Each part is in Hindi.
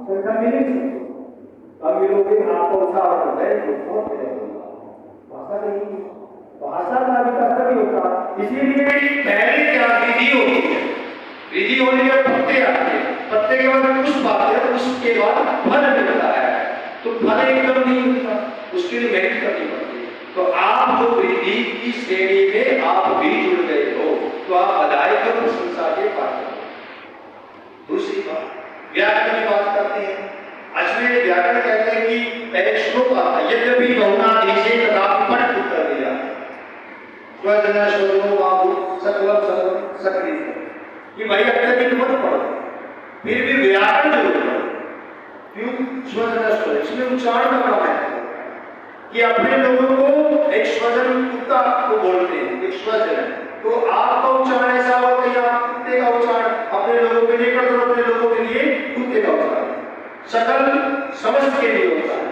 संख्या मिल नहीं सकती। अब ये लोग आपको उठाव कर रहे हैं, बहुत भाषा नहीं, भाषा का विकास तभी होता। इसीलिए पहले क्या विधि होती है, विधि होने के पत्ते आते हैं, पत्ते के बाद पुष्प आते हैं, पुष्प के बाद फल मिलता है। तो फल एकदम नहीं मिलता, उसके लिए मेहनत करनी पड़ती है। तो आप जो विधि की श्रेणी में आप भी जुड़ गए हो, तो आप बधाई करो, प्रशंसा के पात्र हो। दूसरी बात, व्याकरण की बात करते हैं। अश्विनी व्याकरण कहते हैं कि पहले श्लोक आता है, यद्यपि बहुना देशे तथापि पट उत्तर दिया स्वजना श्लोको बाबू सकलम सकलित कि भाई अत्यधिक मत पढ़ो, फिर भी व्याकरण जरूर पढ़ो। क्यों? स्वजना श्लोक, इसमें उच्चारण का बड़ा महत्व है कि अपने लोगों को एक स्वजन कुत्ता को बोलते हैं, एक स्वजन, तो आपका उच्चारण ऐसा हो कि आप कुत्ते का उच्चारण अपने लोगों के लिए कर दो, अपने लोगों के लिए कुत्ते का उच्चारण। सकल समस्त के लिए होता है,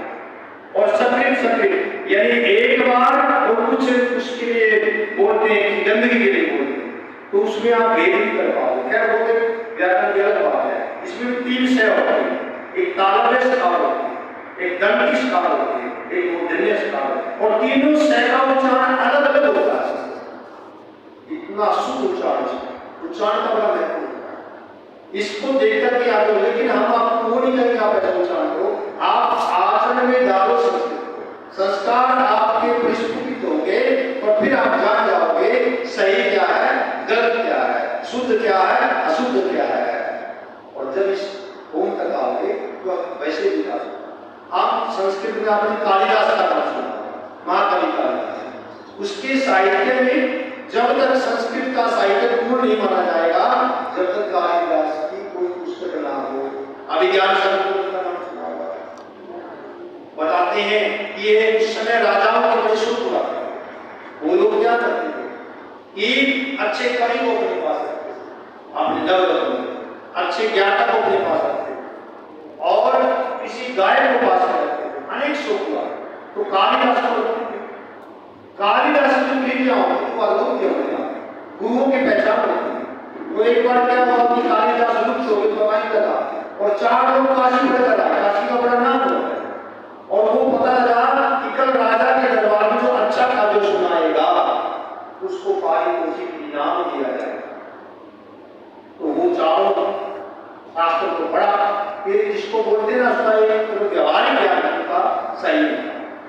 और सकृत सकृत यानी एक बार और कुछ उसके लिए बोलते हैं, गंदगी के लिए बोलते हैं, तो उसमें आप भेद नहीं कर पाओगे। खैर बोलते व्याकरण की अलग बात है। इसमें तीन शय होती है, एक तालव्य स्कार होती है, एक दंडी स्कार होती है, एक मूर्धन्य स्कार, और तीनों शय का उच्चारण अलग अलग होता है। इतना शुद्ध उच्चारण का बड़ा महत्व होता है। इसको देखकर के आप, लेकिन हम आपको वो नहीं कहेंगे आप ऐसा उच्चारण करो, आप आचरण में डालो संस्कृत को, संस्कार आपके परिस्फुटित होंगे और फिर आप जान जाओगे सही क्या है, गलत क्या है, शुद्ध क्या है, अशुद्ध क्या है। और जब इस होम तक आओगे तो आप वैसे भी जा सकते। आप संस्कृत में आपने कालिदास का नाम सुना, महाकवि कालिदास, उसके साहित्य में जब तक संस्कृत का साहित्य पूर्ण नहीं माना जाएगा, जब तक कालिदास की कोई पुस्तक ना हो। अभिज्ञान शब्द का नाम सुना होगा, बताते हैं कि ये उस समय राजाओं के बड़े शोक हुआ। वो लोग क्या करते थे कि अच्छे कवि को अपने पास रखते थे, अपने नवरत्न अच्छे ज्ञाता को अपने पास रखते थे, और किसी गाय को पास में रखते थे। अनेक शोक हुआ तो कालिदास को रखते थे। कालिदास की कृतियां होती वो अद्भुत होती, गुरुओं की पहचान होती है। तो एक बार क्या हुआ कि कालिदास लुप्त हो गए, पता नहीं लगा, और 4 लोग काशी में चला, काशी का बड़ा नाम होता है, और वो पता लगा कि कल राजा के दरबार में जो अच्छा काव्य सुनाएगा उसको पारितोषिक इनाम दिया जाएगा। तो वो 4 शास्त्र को पढ़ा, फिर इसको बोलते ना उसका एक व्यवहारिक ज्ञान का सही है,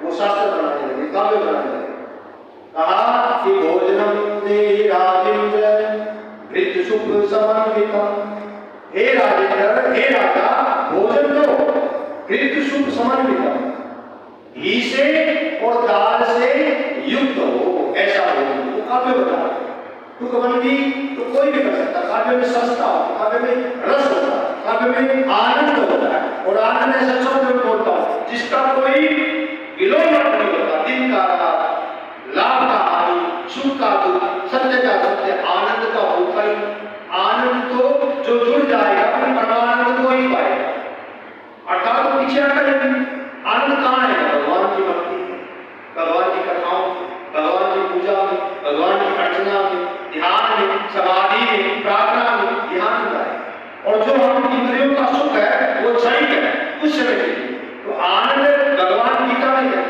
वो शास्त्र बनाने लगे, काव्य बनाने लगे। कहा कि भोजनम दे राजेंद्र वृद्ध सुख समन्वितम, हे राजेंद्र, हे राजा, भोजन दो वृद्ध सुख समन्वितम, घी से और दाल से युक्त हो, ऐसा भोजन दो। काव्य बता तुकबंदी तो कोई भी कर सकता, काव्य में सस्ता होता, काव्य में रस होता, काव्य में आनंद होता है, और आनंद ऐसा शब्द में बोलता है जिसका कोई विलोपन नहीं होता। दिन का रात, लाभ का हानि, सुख का दुख, सत्य का सत्य, आनंद का होता ही। आनंद तो जो जुड़ जाएगा फिर परमानंद को ही पाएगा, अर्थात तो पीछे हटा जाएगी। आनंद कहाँ है? भगवान की भक्ति में, भगवान की कथाओं में, भगवान की पूजा में, भगवान की अर्चना में, ध्यान में, समाधि में, प्रार्थना में, ध्यान में है। और जो हम इंद्रियों का सुख है वो क्षणिक है, कुछ समय के लिए। तो आनंद भगवान गीता में है,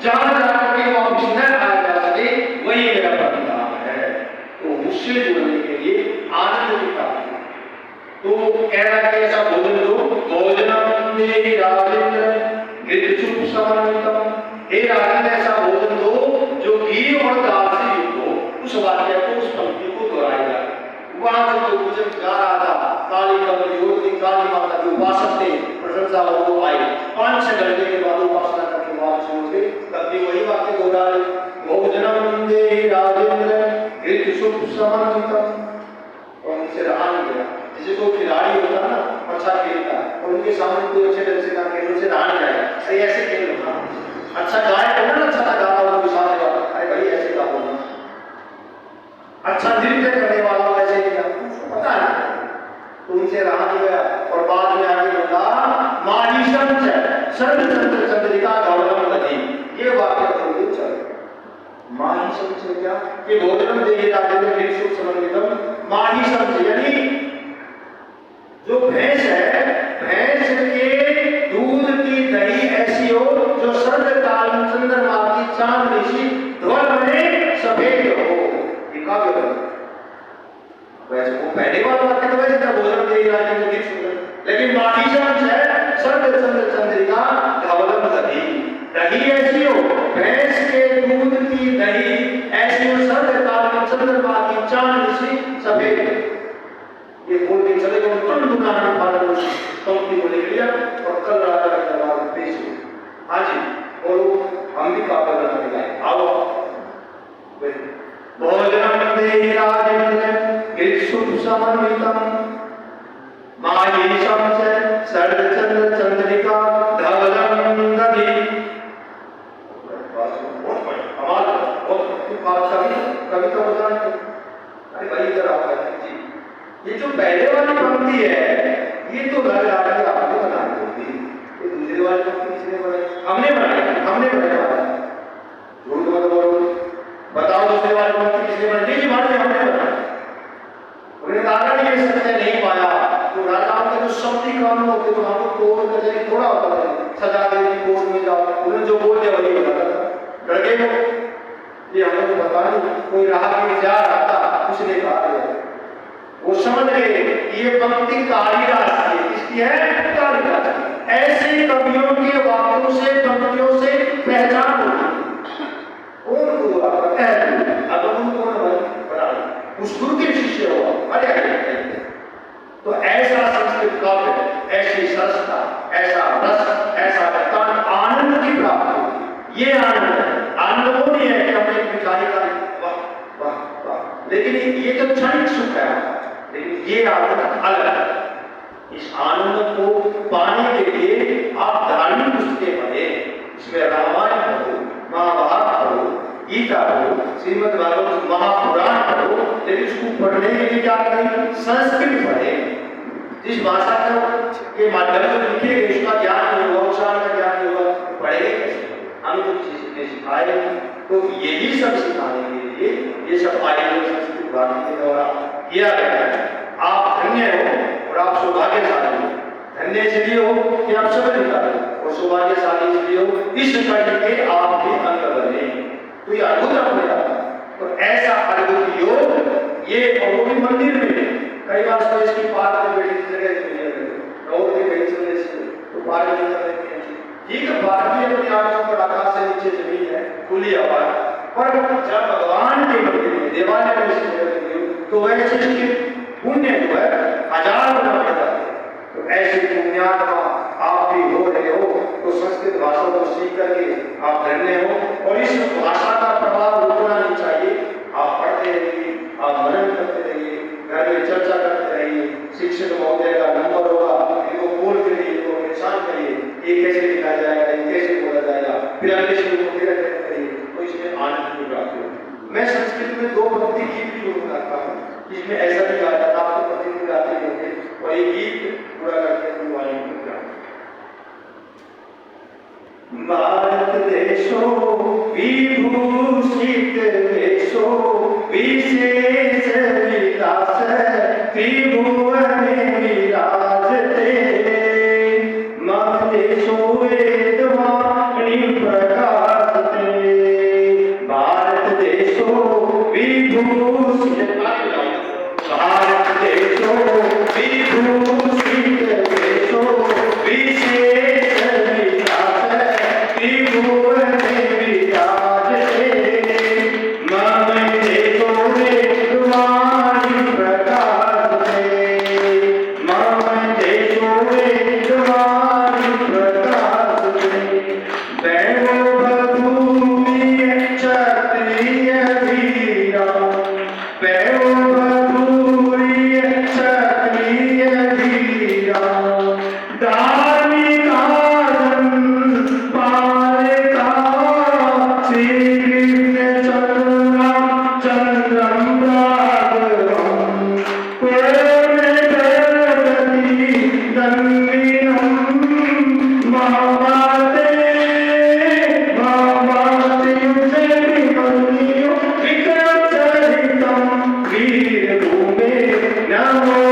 जहां जाकर के वापस न आया जा सके वही मेरा परिणाम है। तो मुझसे जुड़ने के लिए आनंद की प्राप्ति। तो कह रहा है ऐसा भोजन दो, भोजनम दे राजेंद्र वृद्ध सुख समन्वितम, हे राजेंद्र ऐसा भोजन दो जो घी और दाल से युक्त हो। उस वाक्य को, उस पंक्ति को दोहराएगा। वहां से जो भोजन गा रहा था, काली कमल काली माता की उपासक थे, प्रशंसा वो आई। 5-6 घंटे के बाद उपासना करके वापस उठे, तब भी वही वाक्य दोहराए, भोजनम दे राजेंद्र वृद्ध सुख समन्वितम। और उनसे रहा नहीं गया। जैसे कोई खिलाड़ी होता है ना, अच्छा खेलता है, और उनके सामने कोई अच्छे ढंग से ना खेले, उनसे रहा नहीं जाएगा, अरे ऐसे खेल लो ना, अच्छा गायक है ना, अच्छा था गाना वाला भी साथ लगा, अरे भाई ऐसे गा लो ना, अच्छा नृत्य करने वाला वैसे ही पता है। तो उनसे रहा नहीं गया, और बाद में आगे बोला माहिषम शरद चंद्र चंद्रिका गौरव नदी। ये वाक्य पढ़िए चल माहिषम से क्या कि भोजनम देहि राजेंद्र वृद्ध सुख समन्वितम, माहिषम से करो। वैसे वो पहले बार बात करते वैसे था भोजन दे इलाके में गीत सुन, लेकिन बाकी शब्द है सर्द चंद्र चंद्रिका धवलम दही। दही ऐसी हो, भैंस के दूध की दही ऐसी हो, सर्द काल में चंद्रमा की चांद सी सफेद। ये बोल के चले गए, तुरंत दुकान में फाड़ कंपनी को ले लिया और कल राजा के दरबार में पेश हुए। हाँ जी, और हम भी काबा बनाने गए। आओ भोजनम देहि राजेन्द्र गिरिशुभ समन्वितम माहेशम च शरद चंद्र चंद्रिका धवलम दधि। कविता बताने, अरे भाई इधर आओ जी। ये जो पहले वाली पंक्ति है ये तो लग रहा है आपने बनाई होगी, ये दूसरी वाली पंक्ति किसने बनाई? हमने बनाई, हमने बनाया। झूठ मत बोलो, बताओ दूसरे वाले पंक्ति किसने बनाई? नहीं माने हमने बनाई। उन्हें कहा ये सत्य नहीं पाया तो राजाओं के जो शब्दी काम होते तो हमको कोर्ट कचहरी थोड़ा होता है, सजा देनी कोर्ट में जाओ, उन्हें जो बोल दिया वही बताता था। डर गए वो, ये हमें तो पता नहीं, कोई राहगीर जा रहा था उसने कहा वो समझ गए ये पंक्ति कालिदास की, इसकी है कालिदास। ऐसे कवियों के वाक्यों से पंक्तियों से पहचान होती है। कौन हुआ अब उनको बना उस गुरु के शिष्य हुआ। अरे तो ऐसा संस्कृत काव्य, ऐसी सरसता, ऐसा रस, ऐसा ज्ञान, आनंद की प्राप्ति होती। ये आनंद है, आनंद वो नहीं है कि हमने मिठाई का वाह वाह वाह, लेकिन ये तो क्षणिक सुख है, लेकिन ये आनंद अलग है। इस आनंद को पाने के लिए आप धार्मिक पुस्तकें पढ़े, इसमें रामायण पढ़ो, महाभारत पढ़ो, गीता पढ़ो, श्रीमद् भागवत महापुराण पढ़ो, लेकिन उसको पढ़ने के लिए क्या करें? संस्कृत पढ़े। जिस भाषा के माध्यम से लिखे गए उसका ज्ञान नहीं होगा, उच्चारण का ज्ञान नहीं होगा, पढ़ेंगे कैसे? हमें तो किसी सिखाए। तो यही सब सिखाने के लिए ये सब आयोजन संस्कृत भारती के द्वारा किया गया है। आप धन्य हो और आप सौभाग्यशाली हो। धन्य इसलिए हो कि आप सब निकाले, और सौभाग्यशाली इसलिए हो इस कंठ के आप भी अंग बने। तो ये अद्भुत अपने आप। तो ऐसा अद्भुत योग ये वो भी मंदिर में कई बार तो इसकी पार्क में बैठी जगह और भी कहीं चलने से तो पार्क में ठीक है, भारतीय अपनी आंखों पर आकाश से नीचे जमीन है, खुली हवा, पर जब भगवान के मंदिर में देवालय में तो वैसे इसके पुण्य जो है हजार गुना बढ़ जाते हैं। तो ऐसे पुण्यात्मा आप भी हो रहे हो, तो संस्कृत भाषा को सीख करके आप धन्य हो। और इस भाषा का प्रभाव रुकना नहीं चाहिए। आप पढ़ते रहिए, आप मनन करते रहिए, घर में चर्चा करते रहिए। शिक्षक महोदय का नंबर होगा, इनको बोल के लिए इनको परेशान करिए, ये कैसे लिखा जाएगा, ये कैसे बोला जाएगा, फिर अगले शुरू को फिर करिए, तो इसमें आनंद की प्राप्ति होगी। मैं संस्कृत में 2 पंक्ति गीत भी जोड़ रखा हूँ, जिसमें ऐसा भी गाया जाता है, आपको प्रतिदिन गाते होंगे, और ये गीत पूरा करके भारत देशो विभूषित देशो विशेष विलास त्रिभुवन विराजते मम देशो वेदवाणी प्रकाशते। भारत देशो विभूषित, भारत देशो विभूषित देशो विशेष त्रिभुवन विराजते मम देशो वेदवाणी प्रकाशते मम देशो वेदवाणी प्रकाशते। वैभवभूमि क्षत्रिय वीरा, वैभवभूमि क्षत्रिय वीरा, वीर भूमि नमो